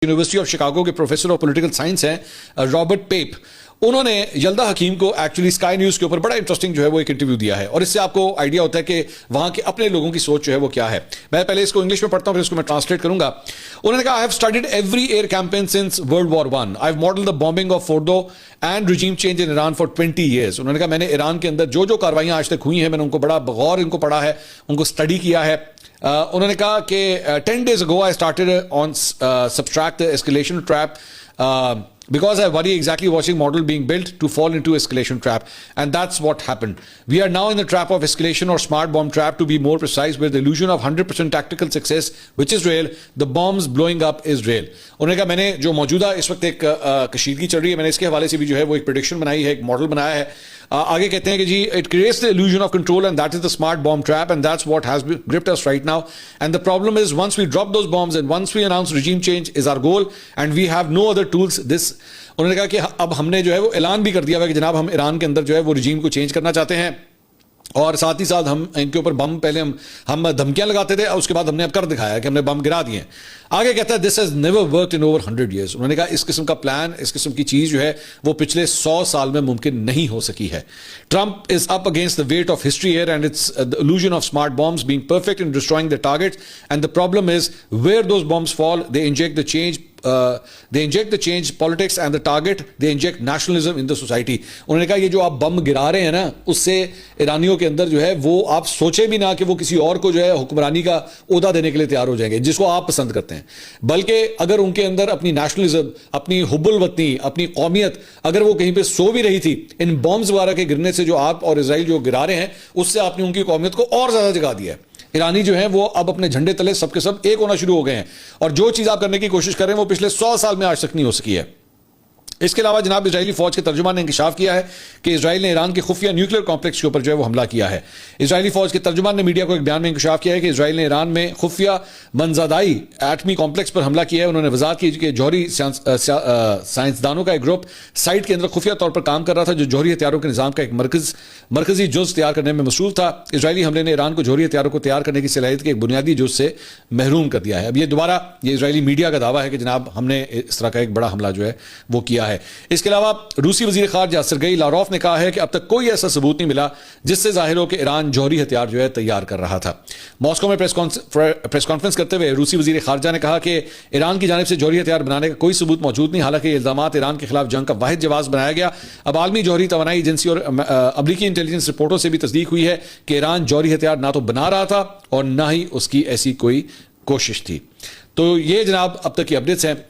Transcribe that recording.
University of Chicago के professor of political science हैं Robert पेप, उन्होंने यल्दा हकीम को एक्चुअली स्काई न्यूज़ के ऊपर बड़ा इंटरेस्टिंग जो है वो एक इंटरव्यू दिया है और इससे आपको आइडिया होता है कि वहां के अपने लोगों की सोच जो है वो क्या है। मैं पहले इसको इंग्लिश में पढ़ता हूं फिर इसको मैं ट्रांसलेट करूंगा। उन्होंने कहा, I have studied every air campaign since world war one. I have modelled the bombing of Fordow and regime change in Iran for 20 years. उन्होंने कहा, मैंने ईरान के अंदर जो जो कार्रवाइयां आज तक हुई हैं मैंने उनको बड़ा बगौर इनको पढ़ा है, उनको स्टडी किया है। उन्होंने कहा कि 10 days ago I started on subtract the escalation trap because I worry exactly watching model being built to fall into escalation trap, and that's what happened. We are now in the trap of escalation or smart bomb trap, to be more precise, with the illusion of 100% tactical success which is real. The bombs blowing up is real. उन्होंने कहा, मैंने जो मौजूदा इस वक्त एक कशीदगी चल रही है, मैंने इसके हवाले से भी जो है वो एक प्रेडिक्शन बनाई है, एक मॉडल बनाया है। आगे कहते हैं कि जी, it creates the illusion of control and that is the smart bomb trap and that's what has gripped us right now and the problem is once we drop those bombs and once we announce regime change is our goal and we have no other tools this. उन्होंने कहा कि अब हमने जो है वो ऐलान भी कर दिया हुआ है कि जनाब हम ईरान के अंदर जो है वो रिजीम को चेंज करना चाहते हैं और साथ ही साथ हम इनके ऊपर बम, पहले हम धमकियां लगाते थे, उसके बाद हमने अब कर दिखाया कि हमने बम गिरा दिए। आगे कहता है, this has never worked in over 100 years। उन्होंने कहा, इस किस्म का प्लान, इस किस्म की चीज जो है वो पिछले 100 साल में मुमकिन नहीं हो सकी है। Trump is up against the weight of history here and it's the illusion of smart bombs being perfect in destroying the targets and the problem is where those bombs fall they inject the change politics and the target they inject nationalism in the society. उन्होंने कहा, ये जो आप बम गिरा रहे हैं ना, उससे ईरानियों के अंदर जो है वो आप सोचे भी ना कि वो किसी और को जो है हुक्मरानी का ओहदा देने के लिए तैयार हो जाएंगे जिसको आप पसंद करते हैं। बल्कि अगर उनके अंदर अपनी नेशनलिज्म, अपनी हुब्बुल वतनी, अपनी कौमियत अगर वो कहीं पे सो भी रही थी, इन बॉम्ब्स वगैरह के गिरने से जो आप और इजराइल जो गिरा रहे हैं उससे आपने उनकी कौमियत को और ज्यादा जगा दिया है। ईरानी जो है वो अब अपने झंडे तले सबके सब एक होना शुरू हो गए हैं और जो चीज आप करने की कोशिश कर रहे हैं वो पिछले 100 साल में आज तक नहीं हो सकी है। इसके अलावा जनाब इजरायली फौज के तर्जुमान ने इंकशाफ किया है कि इजराइल ने ईरान के खुफिया न्यूक्लियर कॉम्प्लेक्स के ऊपर जो है वो हमला किया है। इजरायली फौज के तर्जुमान ने मीडिया को एक बयान में इंकशाफ किया है कि इजराइल ने ईरान में खुफिया मंजादाई एटमी कॉम्प्लेक्स पर हमला किया है। उन्होंने वजाहत की कि जौहरी साइंसदानों का एक ग्रुप साइट के अंदर खुफिया तौर पर काम कर रहा था जो जौहरी हथियारों के निजाम का एक मरकजी जुज तैयार करने में मसरूफ था। इजरायली हमले ने ईरान को जौहरी हथियारों को तैयार करने की सलाहियत के एक बुनियादी जुज से महरूम कर दिया है। अब ये दोबारा ये इजरायली मीडिया का दावा है कि जनाब हमने इस तरह का एक बड़ा हमला जो है वो किया है। इसके अलावा रूसी वजीर खारजा सर्गेई लारोफ ने कहा है कि अब तक कोई ऐसा सबूत नहीं मिला जिससे जाहिर हो कि ईरान जौहरी हथियार जो है तैयार कर रहा था। मॉस्को में प्रेस कॉन्फ्रेंस करते हुए रूसी वजीर खारजा ने कहा कि ईरान की जानिब से जौहरी हथियार बनाने का कोई सबूत मौजूद नहीं, हालांकि इल्जामात ईरान के खिलाफ जंग का वाहिद जवाब बनाया गया। अब आलमी जौहरी तवानाई एजेंसी और अमरीकी इंटेलिजेंस रिपोर्टों से भी तस्दीक हुई है कि ईरान जौहरी हथियार ना तो बना रहा था और ना ही उसकी ऐसी कोई कोशिश थी। तो ये जनाब अब तक की अपडेट्स हैं।